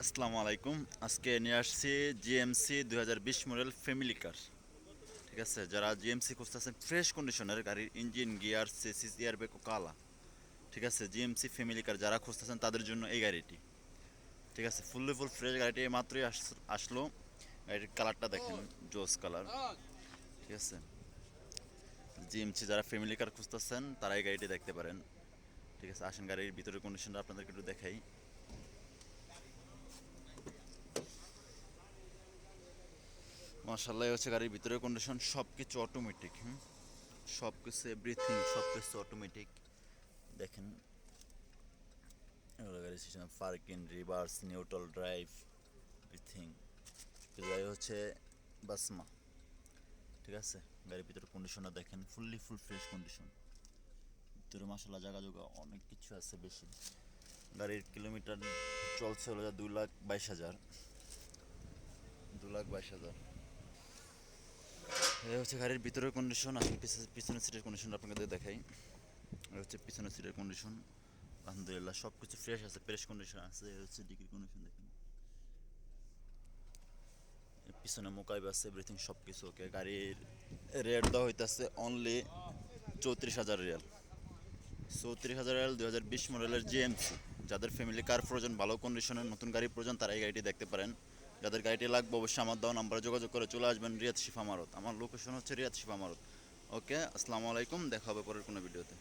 আসসালামু আলাইকুম। আজকে নিয়ে আসছি জিএমসি 2020 মডেল ফ্যামিলি কার। ঠিক আছে, যারা জিএমসি খুঁজতেছেন ফ্রেশ কন্ডিশনের গাড়ির ইঞ্জিন, গিয়ার, চেসিস, এয়ারব্যাগ ও কালা। ঠিক আছে, জিএমসি ফ্যামিলি কার যারা খুঁজতেছেন তাদের জন্য এই গাড়িটি। ঠিক আছে, ফুল ফ্রেশ গাড়িটি মাত্রই আসলো। গাড়ির কালারটা দেখেন, জোস কালার। ঠিক আছে, জিএমসি যারা ফ্যামিলি কার খুঁজতেছেন তারা এই গাড়িটি দেখতে পারেন। ঠিক আছে, আসেন গাড়ির ভিতরের কন্ডিশনটা আপনাদেরকে একটু দেখাই। মাশাআল্লাহ, হচ্ছে গাড়ির ভিতরের কন্ডিশন, সব কিছু অটোমেটিক। সব কিছু এভরিথিং সব কিছু অটোমেটিক। দেখেন, এগুলো গাড়ির system, parking, reverse, neutral drive, everything. গাড়ি হচ্ছে বাসমা। ঠিক আছে, গাড়ির ভিতরে কন্ডিশনটা দেখেন, ফুল ফ্রেশ কন্ডিশন। ভিতরে মাশাআল্লাহ জায়গা জোগা অনেক কিছু আছে বেশি। গাড়ির কিলোমিটার চলছে হলো 2,22,000। 2,22,000। এই হচ্ছে গাড়ির ভিতরের কন্ডিশন। আসলে পিছনের সিটের কন্ডিশন আপনাদের দেখাই। এটা হচ্ছে পিছনের সিটের কন্ডিশন। আলহামদুলিল্লাহ সব কিছু ফ্রেশ আছে, ফ্রেশ কন্ডিশন আছে। এটা হচ্ছে ডিকির কন্ডিশন দেখেন, পিছনে মোকাইব আছে, এভরিথিং সব কিছু ওকে। গাড়ির রেট দেওয়া হইতেছে অনলি 34,000 রিয়াল। 34,000 রিয়াল 2020 মডেলের জিএমসি। যাদের ফ্যামিলি কার প্রয়োজন, ভালো কন্ডিশনের নতুন গাড়ি প্রয়োজন, তারা এই গাড়িটি দেখতে পারেন। যাদের গাড়িটি লাগবে অবশ্যই আমার দেওয়া নাম্বারে যোগাযোগ করে চলে আসবেন রিয়াদ শিফা মারত। আমার লোকেশন হচ্ছে রিয়াদ শিফা মারত। ওকে, আসসালামু আলাইকুম, দেখা হবে পরের কোনো ভিডিওতে।